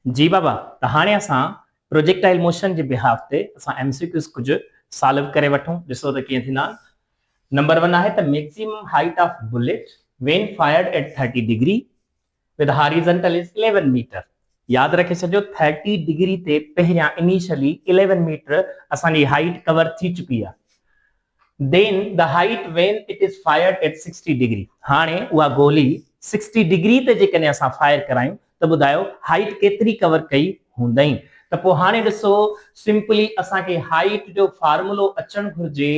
जी बाबा, त हाणे असां प्रोजेक्टाइल मोशन जे बिहाफ ते असां एमसीक्यूज़ कुछ सॉल्व करे वठूं। ॾिसो त कीअं थींदा। नंबर 1 आहे त maximum height of bullet when fired at 30 degree with horizontal is 11 metre. याद रखे छॾियो 30 डिग्री ते पहिरियां इनिशियली 11 मीटर असांजी हाइट कवर थी चुकी आहे। then the height when it is fired at 60 degree. हाणे उहा गोली 60 डिग्री ते जेकॾहिं असां फायर करायूं त ॿुधायो हाइट केतिरी कवर कई हूंदई। त पोइ हाणे ॾिसो सिंपली असांखे हाइट जो फार्मूलो अचणु घुर्जे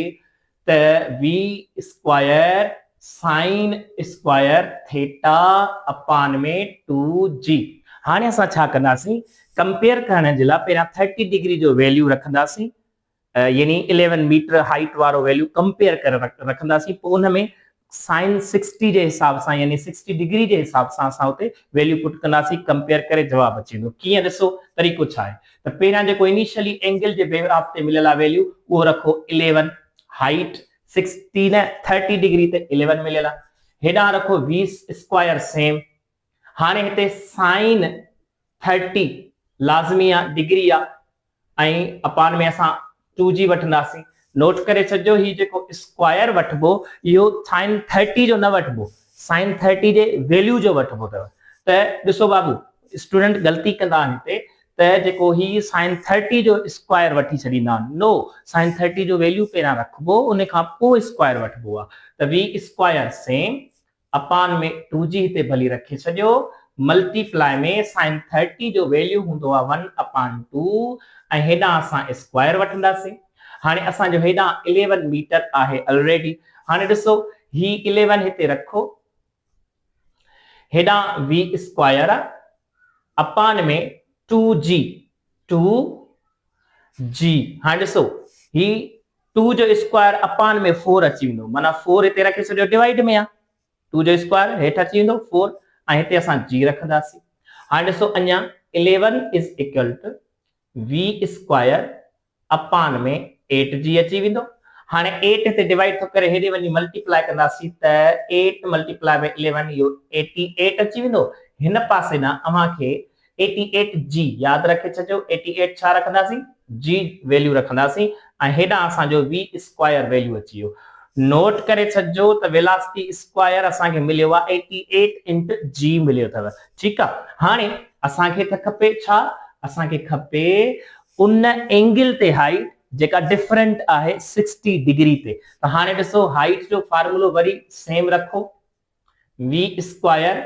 त v square sine square theta upon में 2g। हाणे असां छा कंदासीं, कंपेयर करण जे लाइ पहिरियां 30 डिग्री जो वैल्यू रखंदासीं, यानी 11 मीटर हाइट वारो वैल्यू कंपेयर करे रखंदासीं। पोइ उन में साइन 60 जे हिसाब सां यानी 60 डिग्री जे हिसाब सां असां उते वैल्यू पुट कंदासीं, कंपेयर करे जवाब अची वेंदो। कीअं ॾिसो तरीक़ो छा आहे त पहिरियां जेको इनिशियली एंगल जे बेराब ते मिलियल आहे वैल्यू उहो रखो 11, हाइट 60 न 30 डिग्री ते 11 मिलियल आहे। हेॾां रखो 20 स्क्वायर सेम। हाणे हिते साइन 30 लाज़मी आहे, डिग्री आहे, ऐं अपान में असां 2g वठंदासीं। नोट करे छॾियो ही जेको स्क्वायर वठबो इहो साइन 30 जो न वठबो, साइन 30 जे वैल्यू जो वठबो अथव। त ॾिसो बाबू स्टूडेंट ग़लती कंदा आहिनि हिते त जेको ही साइन 30 जो स्क्वायर वठी छॾींदा आहिनि। नो, साइन 30 जो वैल्यू पहिरियां रखबो उन खां पोइ स्क्वायर वठबो आहे। त v स्क्वायर सेम अपान में 2g हिते भली रखे छॾियो, मल्टीप्लाई में साइन 30 जो वैल्यू हूंदो आहे 1/2 ऐं हेॾां असां स्क्वायर वठंदासीं। हाणे असांजो हेॾां 11 मीटर आहे ऑलरेडी। हाणे ॾिसो ही 11 हिते रखो, हेॾां v स्क्वायर अपान में 2g। हाणे ॾिसो ही 2 जो स्क्वायर अपान में 4 अची वेंदो, माना 4 हिते रखे छॾियो डिवाइड में आहे, 2 जो स्क्वायर हेठि अची वेंदो 4 ऐं हिते असां g रखंदासीं। हाणे ॾिसो अञा 11 is equal to v square अपान में 8g अची वेंदो। हाणे 8 हिते डिवाइड थो करे हेॾे वञी मल्टीप्लाई कंदासीं त 8 मल्टीप्लाई में 11 इहो 88 अची वेंदो। हिन पासे ना अव्हांखे 88g याद रखे छॾियो, 88 छा रखंदासीं, g वैल्यू रखंदासीं ऐं हेॾां असांजो v स्क्वायर वैल्यू अची वियो। नोट करे छॾियो त वेलासिटी स्क्वायर असांखे मिलियो आहे 88 इंटू g मिलियो अथव। ठीकु आहे। हाणे असांखे त खपे छा, असांखे खपे उन एंगल ते हाइट जेका डिफरेंट आहे 60 डिग्री ते। त हाणे ॾिसो हाइट जो फार्मूलो वरी सेम रखो, v स्क्वायर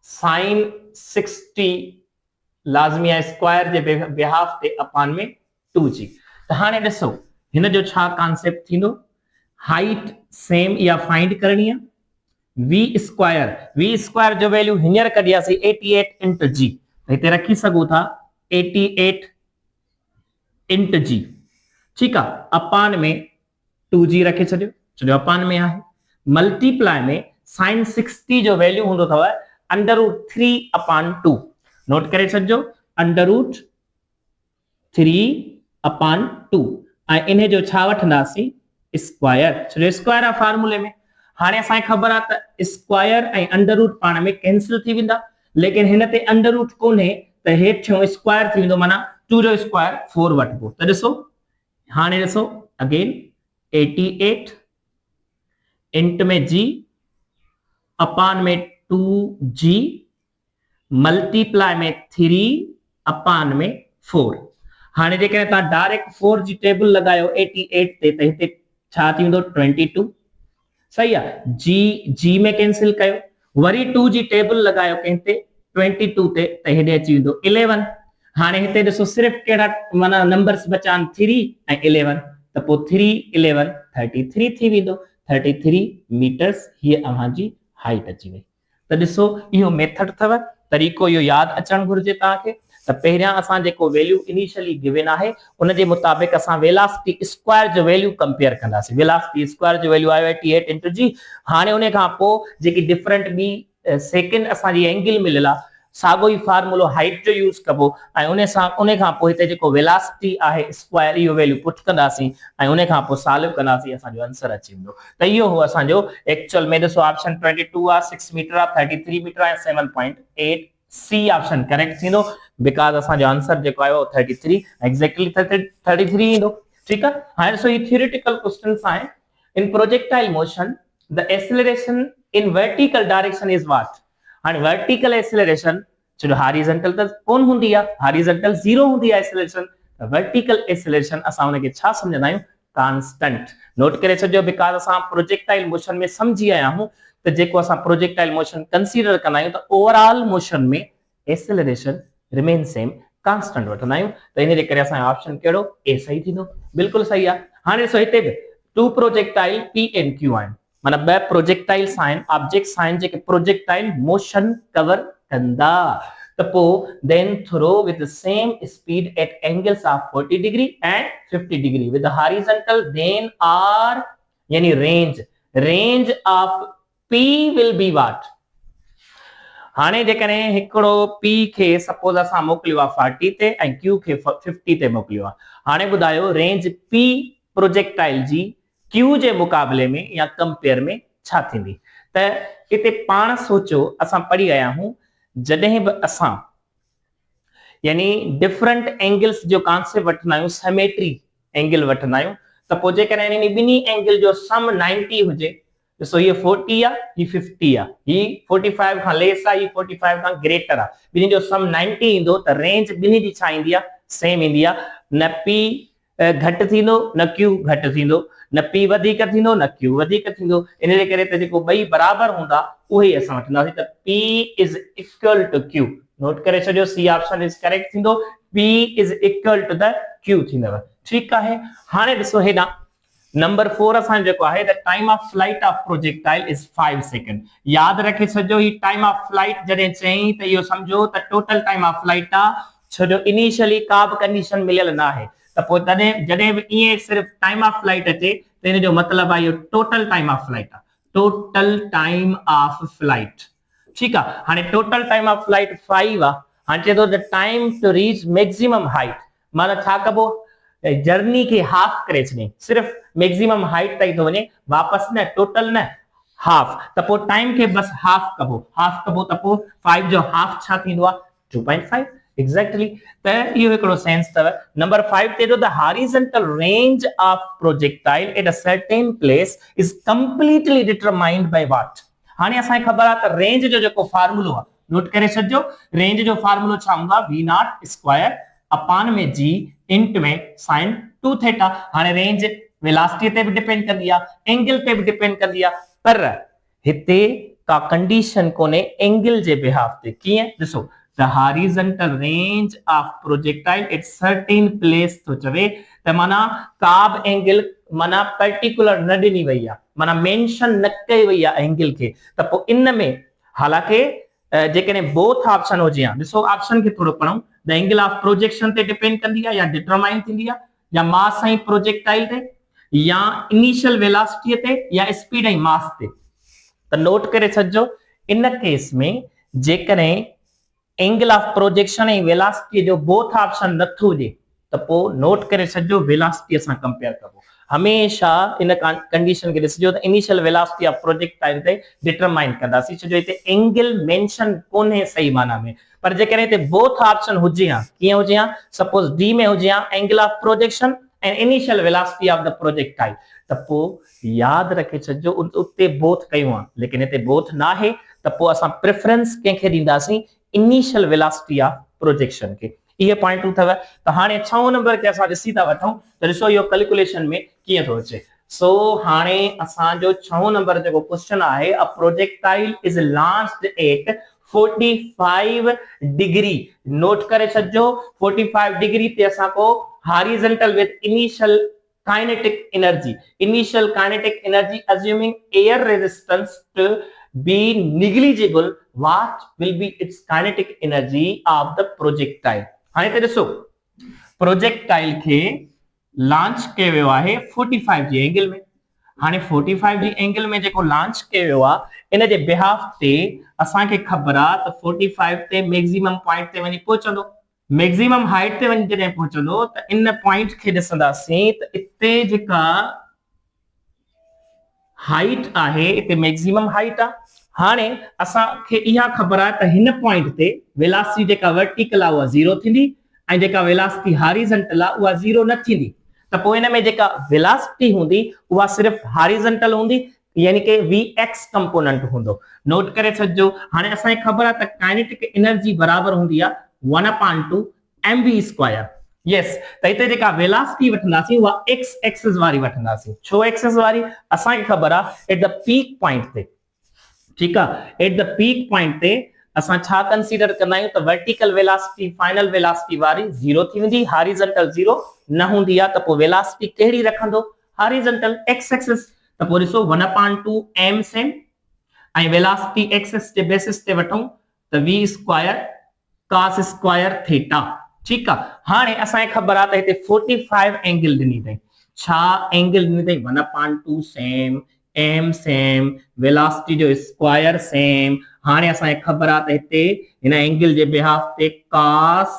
साइन 60 लाज़मी आहे स्क्वायर जे बिहाफ ते अपान में 2g। त हाणे ॾिसो हिन जो छा कॉन्सेप्ट थींदो, हाइट सेम या फाइंड करणी आहे, v स्क्वायर जो वैल्यू हींअर कढियासीं 88 इंटू g, हिते रखी सघो था 88 इंटू g। ठीकु आहे। अपान में 2g रखे छॾियो अपान में आहे, मल्टीप्लाई में साइन 60 जो वैल्यू हूंदो अथव √3/2। नोट करे छॾियो √3/2 ऐं इन जो छा वठंदासीं, स्क्वायर। छो स्क्वायर आहे फार्मूले में। हाणे असांखे ख़बर आहे त स्क्वायर ऐं अंडर रूट पाण में कैंसिल थी वेंदा, लेकिन हिन ते अंडर रूट कोन्हे त हेठियों स्क्वायर थी वेंदो, माना 2 जो स्क्वायर 4 वठबो। त ॾिसो हाणे ॾिसो अगेन 88 इंट में g अपान में 2g मल्टीप्लाई में 3 अपान में 4। हाणे जेकॾहिं तव्हां डायरेक्ट 4 जी टेबल लगायो 88 ते त हिते छा थी वेंदो 22। सही आहे। g में कैंसिल कयो, वरी 2 जी टेबल लगायो कंहिंते 22 ते त हेॾे अची वेंदो 11। हाणे हिते ॾिसो सिर्फ़ कहिड़ा माना नंबर्स बचा आहिनि 3 ऐं 11, त पोइ 3 11 33 थी वेंदो। 33 मीटर्स हीअ अव्हांजी हाइट अची वई। त ॾिसो इहो मेथड अथव, तरीक़ो इहो यादि अचणु घुर्जे तव्हांखे। त पहिरियां असां जेको वैल्यू इनिशियली गिवन आहे उन जे मुताबिक़ असां वेलासिटी स्क्वायर जो वैल्यू कंपेयर कंदासीं। वेलासिटी स्क्वायर जो वैल्यू आयो 88 इंटू g। हाणे उन खां पोइ जेकी डिफरेंट ॿी सेकेंड असांजी एंगल मिलियल आहे साॻियो ई फार्मूलो हाइट जो यूज़ कबो ऐं उन खां पोइ हिते जेको वेलासिटी आहे स्क्वायर इहो वैल्यू पुट कंदासीं ऐं उन खां पोइ सॉल्व कंदासीं, असांजो आंसर अची वेंदो। त इहो हो असांजो एक्चुअल में ॾिसो ऑप्शन 22 आहे, 6 मीटर आहे, 33 मीटर आहे, 7.8 सी ऑप्शन करेक्ट थींदो बिकॉज़ असां जो आंसर जेको आयो 33 एग्जैक्टली 33 ईंदो ठीक है। हाणे सो ये थियोरेटिकल क्वेश्चंस आए इन projectile motion the acceleration in vertical direction is what. हाणे वर्टिकल एक्सेलरेशन जो हॉरिजॉन्टल त कोन हुंदी आ, हॉरिजॉन्टल जीरो हुंदी आ एक्सेलरेशन, वर्टिकल एक्सेलरेशन असां उनके छा समझंदा आहियूं कांस्टेंट। नोट करे छजो बिकॉज़ असां प्रोजेक्टाइल मोशन में समझी आया हूं तो जेको असां प्रोजेक्टाइल मोशन कंसीडर कंदा आहियूं तो ओवरऑल मोशन में एक्सेलरेशन रिमेन सेम कांस्टेंट वठंदा आहियूं तो इन जे करे असां ऑप्शन केड़ो ए सही थींदो बिल्कुल सही आ। हाणे सो हिते बि two projectile P and Q आहिनि माना बे प्रोजेक्टाइल्स आहिनि ऑब्जेक्ट्स आहिनि जेके प्रोजेक्टाइल मोशन कवर कंदा तो पो then throw with the same speed at angles of 40 degree and 50 degree with the horizontal then r yani range of p will be what। हाने जेकने हिकड़ो p के सपोज असा मोकलियो 40 ते ऐं q के 50 ते मोकलियो। हाने बुधायो रेंज p प्रोजेक्टाइल जी q जे मुकाबले में या कंपेयर में छा थींदी त इते पाण सोचो असा पढ़ी आया हूं जडे भी असा यानी डिफरेंट एंगल्स जो कॉन्सेप्ट वठना आहियूं सिमेट्री एंगल वठना आहियूं त पोइ जेकॾहिं इन बिनी एंगल जो सम 90 हुजे सो ये 40 आ ये 50 आ ये 45 खां लेस आ ये 45 खां ग्रेटर आ बिनी जो सम 90 इंदो त रेंज बिनी जी छा इंदी आ सेम इंदी आ न p घट थींदो न q घट थींदो न p वधिक थींदो न q वधिक थींदो इन जे करे त जेको ॿई बराबर हूंदा उहे असां वठंदासीं त p is equal to q। Note करे छजो सी ऑप्शन इज करेक्ट थींदो p is equal to the q थींदव ठीक आहे। हाणे ॾिसो हेॾा नंबर 4 असां जेको आहे the time of flight of projectile is 5 second. याद रखे छजो ही टाइम ऑफ फ्लाइट जडे चई त इहो समझो त टोटल टाइम ऑफ फ्लाइट आ छो इनिशियली का भी कंडीशन मिलियल ना है त पोइ तडे जडे भी ये सिर्फ टाइम ऑफ फ्लाइट अचे त इन जो मतलब आहे टोटल टाइम ऑफ फ्लाइट आ टोटल टाइम ऑफ फ्लाइट ठीक है। हाने टोटल टाइम ऑफ फ्लाइट 5 आ हाने चए तो the time to reach maximum height माना छा कबो जर्नी के हाफ करे छने सिर्फ मैक्सिमम हाइट ताई तो वने वापस न टोटल न हाफ त पो टाइम के बस हाफ कबो त पो 5 जो हाफ छा थींदो आ 2.5 एग्जैक्टली त इहो एकड़ो सेंस तव। नंबर 5 ते the horizontal range of projectile at a certain place is completely determined by what. हाने असां खबर आ त रेंज जो जेको फार्मूलो आ नोट करे छजो रेंज जो फार्मूलो छा हूंदा v नॉट स्क्वायर अपॉन में g इंट में sin 2 थीटा। हाने रेंज वेलोसिटी ते भी डिपेंड करदी आ एंगल ते भी डिपेंड करदी आ पर हिते का कंडीशन कोने एंगल जे बिहाफ ते किए दिसो the horizontal range of projectile at certain place तो चवे त माना काब एंगल माना पर्टिकुलर न दिनी वई आ माना मेंशन न कई वई आ एंगल के त पो इन में हालांकि जेकने बोथ ऑप्शन हो जिया दिसो ऑप्शन के थोड़ो पढूं द एंगल ऑफ प्रोजेक्शन ते डिपेंड कंदी आ या डिटरमाइन थींदी आ या मास ऐं प्रोजेक्टाइल ते या इनिशियल वेलोसिटी ते या स्पीड ऐं मास ते त नोट करे छजो इन केस में जेकने एंगल ऑफ प्रोजेक्शन ऐं वेलोसिटी जो बोथ ऑप्शन नथो हुजे त पो नोट करे छजो वेलोसिटी असां कंपेयर कबो हमेशा इन कंडीशन के ॾिसजो त इनिशियल वेलोसिटी ऑफ प्रोजेक्टाइल ते डिटरमाइन कंदासीं छो जो हिते एंगल मेंशन कोन्हे सही माना में पर जेकॾहिं हिते बोथ ऑप्शन हुजे हा कीअं हुजे हा सपोज डी में हुजे हा angle of projection and initial velocity of the projectile त पो याद रखे छजो उते बोथ कयूं हा लेकिन हिते बोथ ना है त पो असां प्रेफरेंस कंहिंखे ॾींदासीं इनिशियल वेलोसिटी ऑफ प्रोजेक्शन के ये पॉइंट अथव त हाने 6 नंबर के असां ॾिसी था वठूं त ॾिसो इहो कैलकुलेशन में कीअं थो अचे। सो हाने असां जो 6 नंबर जेको क्वेश्चन आहे a projectile is launched at 45 degree. Note करे छजो 45 डिग्री ते असां को horizontal with initial initial kinetic energy assuming air resistance to be negligible what will be its kinetic energy of the projectile। हाने ते ॾिसो प्रोजेक्टाइल खे लॉन्च कयो वियो आहे 45 जी एंगल में हाने 45 जी एंगल में जेको लॉन्च कयो वियो आहे इन जे बिहाफ ते असां खे ख़बर आहे त 45 ते मैक्सिमम पॉइंट ते वञी पहुचंदो मैक्सिमम हाइट ते वञी जॾहिं पहुचंदो त इन पॉइंट खे ॾिसंदासीं त इते जेका हाइट आहे इते मैक्सिमम हाइट आहे हाणे असांखे इहा ख़बर आहे त हिन पॉइंट ते वेलासिटी जेका वर्टिकल आहे उहा 0 थींदी ऐं जेका वेलासिटी हॉरिजॉन्टल आहे उहा 0 न थींदी। त पोइ हिन में जेका वेलासिटी हूंदी उहा सिर्फ हॉरिजॉन्टल हूंदी, यानी कि Vx कंपोनेंट हूंदो। नोट करे छॾिजो। हाणे असांखे ख़बर आहे त काइनेटिक एनर्जी बराबर हूंदी आहे 1/2 mv²। यस, त हिते जेका वेलासिटी वठंदासीं उहा x एक्सिस वारी वठंदासीं। छो एक्सिस वारी? असांखे ख़बर आहे एट द पीक पॉइंट ते, ठीक है, एट द पीक पॉइंट ते असां छा कंसीडर कंदा आहियूं त वर्टिकल वेलासिटी फाइनल वेलासिटी वारी 0 थी वेंदी, हॉरिजॉन्टल 0 न हूंदी आहे। त पोइ वेलासिटी कहिड़ी रखंदो? Horizontal x axis. त पोइ ॾिसो 1/2 m सेम ऐं वेलासिटी x एक्सिस जे बेसिस ते वठूं त v² cos² थीटा। ठीक आहे। हाणे असांखे ख़बर आहे त हिते 45 एंगल ॾिनी अथई। छा एंगल ॾिनी अथई? 1/2 सेम, m सेम, वेलासिटी जो स्क्वायर सेम। हाणे असांखे ख़बर आहे त हिते हिन एंगल जे बिहाफ ते cos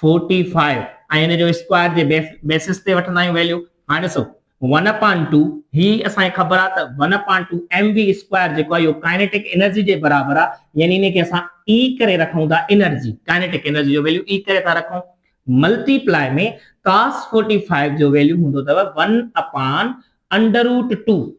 45 ऐं हिन जो स्क्वायर जे बेसिस ते वठंदा आहियूं वैल्यू। हाणे ॾिसो 1/2 ही असांखे ख़बर आहे त 1/2 mv² जेको आहे इहो काइनेटिक एनर्जी जे बराबर आहे, यानी इनखे असां E करे रखूं था एनर्जी, काइनेटिक एनर्जी जो वैल्यू E करे था रखूं। मल्टीप्लाई में cos 45 जो वैल्यू हूंदो अथव 1/√2।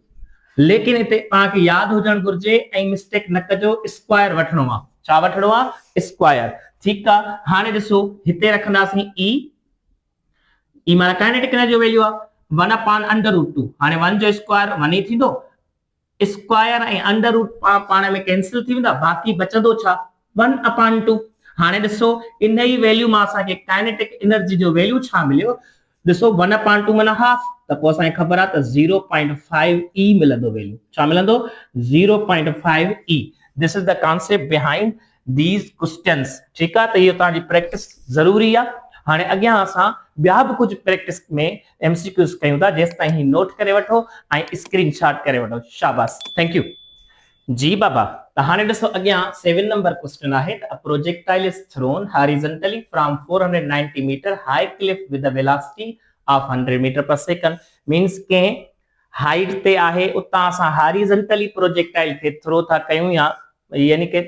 लेकिन इते तव्हांखे यादि हुजणु घुर्जे ऐं मिस्टेक न कजो, स्क्वायर वठणो आहे। छा वठणो आहे? स्क्वायर। ठीकु आहे। हाणे ॾिसो हिते रखंदासीं ई माना काइनेटिक एनर्जी जो वैल्यू आहे 1/√2। हाणे 1 जो स्क्वायर 1 ई थींदो, स्क्वायर ऐं अंडर रूट पाण में कैंसिल थी वेंदा, बाक़ी बचंदो छा? 1/2। हाणे ॾिसो इन ई वैल्यू मां असांखे काइनेटिक एनर्जी जो वैल्यू छा मिलियो? ॾिसो 1/2 माना हाफ, त पोइ असांखे ख़बर आहे त 0.5 e मिलंदो वैल्यू। छा मिलंदो? 0.5 e। This is the concept behind these questions. ठीक आहे। त इहो तव्हांजी प्रैक्टिस ज़रूरी आहे। हाणे अॻियां असां ॿिया बि कुझु प्रैक्टिस में MCQs कयूं था, जेसि ताईं ही नोट करे वठो ऐं स्क्रीनशॉट करे वठो। शाबाश, थैंक यू जी बाबा। त हाणे ॾिसो अॻियां 7 नंबर क्वेश्चन आहे। A projectile is thrown horizontally from 490 metre high cliff with the velocity of 100 metre per second. Means के हाइट ते आहे, उतां असां हॉरिजॉन्टली प्रोजेक्टाइल खे थ्रो था कयूं, या यानी कि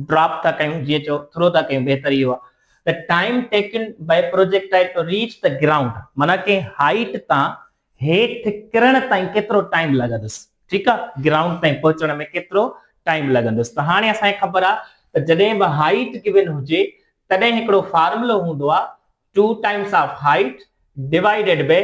ड्रॉप था कयूं, जीअं चओ थ्रो था कयूं, बेहतर इहो आहे। The time taken by projectile to reach the ground, माना के हाइट तां हेठ किरण ताईं केतिरो टाइम लॻंदुसि। ठीकु आहे। ग्राउंड ताईं पहुचण में केतिरो टाइम लॻंदुसि। त हाणे असांखे ख़बर आहे त जॾहिं बि हाइट गिवन हुजे तॾहिं हिकिड़ो फार्मूलो हूंदो आहे 2 times of height divided by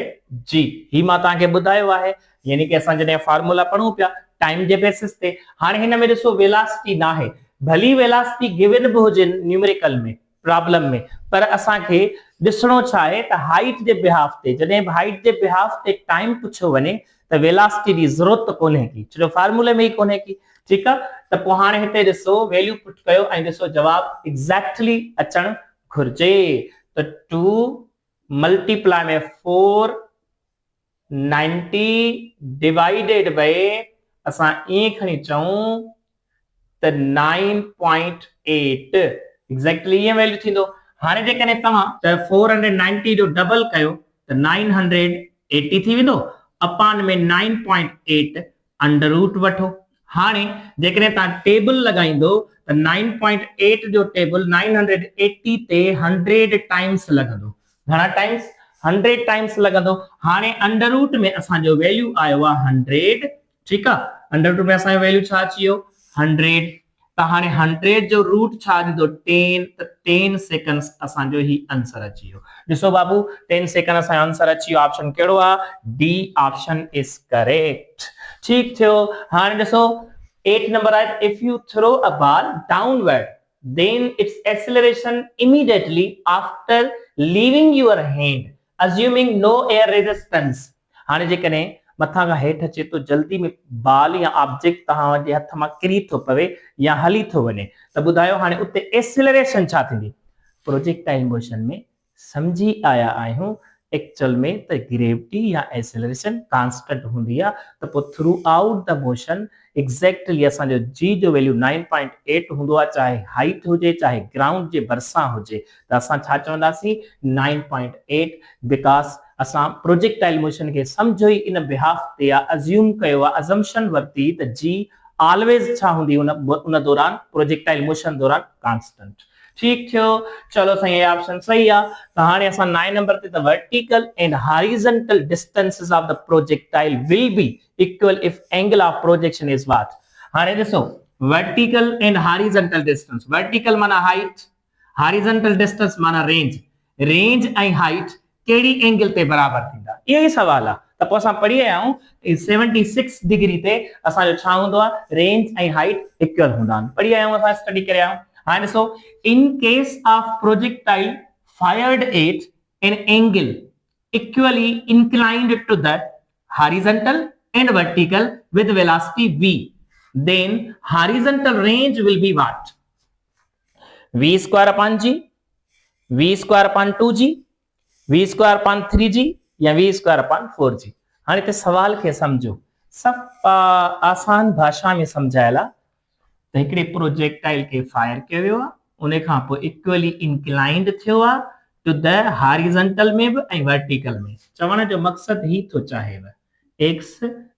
g। ही मां तव्हांखे ॿुधायो आहे, यानी कि असां जॾहिं फार्मूला पढ़ूं पिया टाइम जे बेसिस ते। हाणे हिन में ॾिसो वेलासिटी न आहे, भली वेलासिटी गिवन बि हुजे न्यूमेरिकल में प्रॉब्लम में, पर असांखे ॾिसणो छा आहे त हाइट जे बिहाफ ते, जॾहिं बि हाइट जे बिहाफ ते टाइम पुछियो वञे त वेलासिटी जी ज़रूरत कोन्हे की, छो फार्मूले में ई कोन्हे की। ठीकु आहे। त पोइ हाणे हिते ॾिसो वैल्यू पुट कयो ऐं ॾिसो जवाब एक्ज़ैक्टली अचणु घुर्जे। त 2 मल्टीप्लाई में 490 डिवाइडेड बाय असां ईअं खणी चऊं त 9.8 एक्ज़ैक्टली ये वैल्यू थींदो। हाणे जेकॾहिं तव्हां 490 जो डबल कयो त 980 थी वेंदो, अपान में 9.8 अंडर रूट वठो। हाणे जेकॾहिं तव्हां टेबल लॻाईंदो त 9.8 जो टेबल 980 ते 100 टाइम्स लॻंदो। घणा टाइम्स? 100 टाइम्स लॻंदो। हाणे अंडर रूट में असांजो वैल्यू आयो आहे 100। ठीकु आहे। अंडर रूट में असांजो वैल्यू छा अची वियो? 100। त हाणे 100 जो रूट छा ॾींदो? 10। त 10 सेकंड्स असांजो ही आंसर अची वियो। ॾिसो बाबू 10 सेकंड असांजो आंसर अची वियो। ऑप्शन कहिड़ो आहे? D option is correct. ठीक थियो। हाणे ॾिसो 8 नंबर आहे। If you throw a ball downward then its acceleration immediately after leaving your hand assuming no air resistance। हाणे जेकॾहिं मथां खां हेठि अचे तो जल्दी में बाल या ऑब्जेक्ट तव्हां जे हथ मां किरी थो पवे या हली थो वञे, त ॿुधायो हाणे उते एक्सेलरेशन छा थींदी? प्रोजेक्टाइल मोशन में समझी आया आहियूं एक्चुअल में त ग्रेविटी या एक्सेलरेशन कांस्टेंट हूंदी आहे। त पोइ through out the motion exactly असांजो जी जो वैल्यू 9.8 हूंदो आहे, चाहे हाइट हुजे चाहे ग्राउंड जे भरिसां हुजे। त असां छा चवंदासीं? 9.8, बिकॉज़ असां प्रोजेक्टाइल मोशन खे समझो ई इन बिहाफ ते अज्यूम कयो आहे, अजम्पशन वरती त जी ऑलवेज छा हुंदी उन दौरान प्रोजेक्टाइल मोशन दौरान कांस्टेंट। ठीक थियो, चलो साईं ये ऑप्शन सही आ। तो हाणे असां 9 नंबर ते त vertical and horizontal distances of the projectile will be equal if angle of projection is what. हाणे ॾिसो vertical and horizontal distance, vertical माना हाइट, हॉरिजॉन्टल डिस्टेंस माना रेंज, रेंज ऐं हाइट केड़ी एंगल ते बराबर थींदा, इहो ई सवाल आ। त पोइ असां पढ़ी आया आहियूं 76 डिग्री ते असांजो छा हूंदो आहे, रेंज ऐं हाइट इक्वल हूंदा आहिनि, पढ़ी आया आहियूं, असां स्टडी करे आया आहियूं। हाणे ॾिसो, in case of projectile fired at an angle equally inclined to the horizontal and vertical with velocity v, then horizontal range will be what? v square upon g, v square upon 2g, v square upon 3g या v square upon 4g। हाणे ते सवाल खे समझो, सब आसान भाषा में समझायला। त हिकड़े प्रोजेक्टाइल के फायर कयो वियो आहे, उन खां पोइ इक्वली इंक्लाइंड थियो आहे टू द हॉरिजॉन्टल में भी ऐं वर्टिकल में। चवण जो मकसद ही तो चाहेव एक्स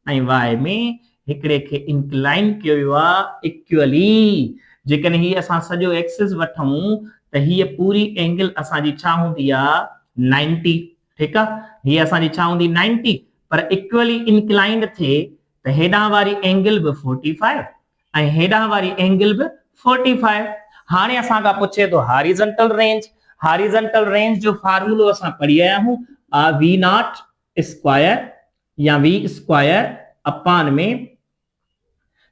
ऐं वाई में हिकड़े खे इंक्लाइन कयो वियो आहे इक्वली। जेकॾहिं ही असां सॼो एक्सिस वठूं त हीअ पूरी एंगल असांजी छा हूंदी आहे 90, ठीक आहे, हीअ असांजी छा हूंदी 90, पर इक्वली इंक्लाइंड थिए त हेॾां वारी एंगल बि 45 ऐं हेॾां वारी एंगल बि 45। हाणे असां खां पुछे तो हॉरिजॉन्टल रेंज, हॉरिजॉन्टल रेंज जो फार्मूलो असां पढ़ी आया हूं, वी नॉट स्क्वायर या वी स्क्वायर अपॉन में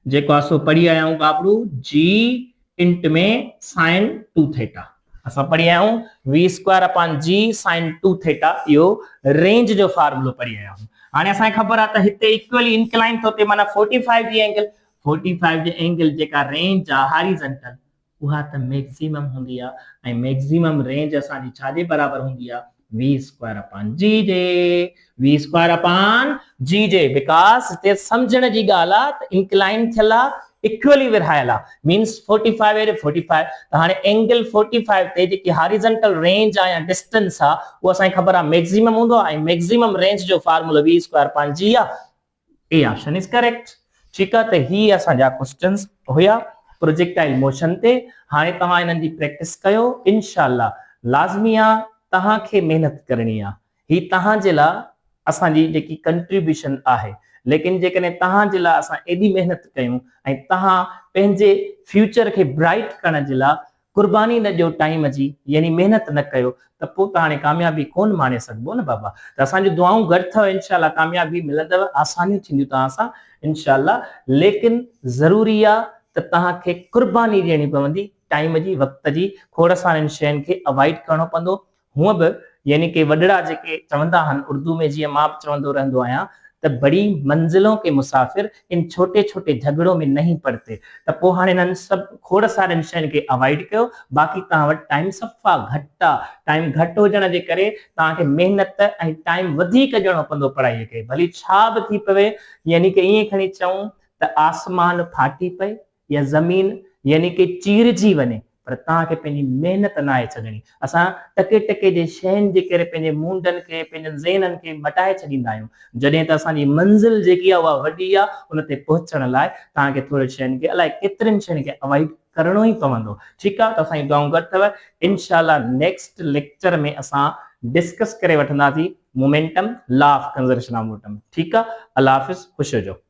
जेको आहे सो पढ़ी आया हूं बाबरू जी इंट में साइन 2 थीटा। असां पढ़ी आया हूं वी स्क्वायर अपॉन जी साइन 2 थीटा, इहो रेंज जो फार्मूलो पढ़ी आया हूं। हाणे असांखे ख़बर आहे त हिते इक्वली इंक्लाइन थो थिए, माना 45 जी एंगल, 45 जी एंगल जेका रेंज आहे हॉरिजॉन्टल उहा त मैक्सिमम हूंदी आहे, ऐं मैक्सिमम रेंज असांजी छाजे बराबर हूंदी आहे v square upon g J, v square upon g J, because हिते समझण जी ॻाल्हि आहे त इंक्लाइन थियल आहे इक्वली विरहायल आहे, मींस 45 एरे 45। त हाणे एंगल 45 ते जेकी हॉरिजॉन्टल रेंज आहे या डिस्टेंस आहे उहा असांखे ख़बर आहे मैक्सिमम हूंदो आहे, ऐं मैक्सिमम रेंज जो फार्मूलो v स्क्वायर अपॉन g आहे। A option is correct. ठीक आहे, त ही असांजा क्वेश्चंस हुया प्रोजेक्टाइल मोशन ते। हाणे तव्हां इन्हनि जी प्रैक्टिस कयो, इंशाअल्लाह लाज़मी आहे तव्हांखे मेहनत करणी आहे, ही तव्हांजे लाइ असांजी जेकी कंट्रीब्यूशन आहे। लेकिन जेकॾहिं तव्हांजे लाइ असां एॾी मेहनत कयूं ऐं तव्हां पंहिंजे फ्यूचर खे ब्राइट करण जे लाइ कुर्बानी न ॾियो टाइम जी, यानी मेहनत न कयो, त पोइ त हाणे कामयाबी कोन माणे सघिबो न बाबा। त असांजूं दुआऊं घटि अथव, इंशाअल्लाह कामयाबी मिलंदव, आसानियूं थींदियूं तव्हां सां इंशाअल्लाह। लेकिन ज़रूरी आहे त तव्हांखे कुर्बानी ॾियणी पवंदी टाइम जी, वक़्त जी, खोड़ सारनि शयुनि खे अवॉइड करणो पवंदो। हूअं बि यानी कि वॾड़ा जेके चवंदा आहिनि उर्दू में, जीअं मां बि चवंदो रहंदो आहियां त बड़ी मंजिलों के मुसाफिर इन छोटे छोटे झगड़ों में नहीं पड़ते। त पोइ हाणे इन्हनि सभु खोड़ सारनि शयुनि खे अवॉइड कयो। बाक़ी तव्हां वटि टाइम सफ़ा घटि आहे, टाइम घटि हुजण जे करे तव्हांखे मेहनत ऐं टाइम वधीक ॾियणो पवंदो पढ़ाईअ खे, भली छा बि थी पवे। यानी कि ईअं खणी चऊं त आसमान फाटी पए या ज़मीन यानी कि चीरजी वञे, पर तव्हांखे पंहिंजी मेहनत न आहे छॾणी। असां टके टके जे शयुनि जे करे पंहिंजे मुंडनि खे, पंहिंजनि ज़हननि खे मटाए छॾींदा आहियूं, जॾहिं त असांजी मंज़िल जेकी आहे उहा वॾी आहे। उन ते पहुचण लाइ तव्हांखे थोरी शयुनि खे, अलाए केतिरनि शयुनि खे अवॉइड करणो ई पवंदो। ठीकु आहे, त असांजी दुआऊं घटि अथव। इंशाअल्लाह नेक्स्ट लेक्चर में असां डिस्कस करे वठंदासीं momentum, law of conservation of momentum. ठीकु आहे, अल्लाह हाफ़िज़, ख़ुशि हुजो।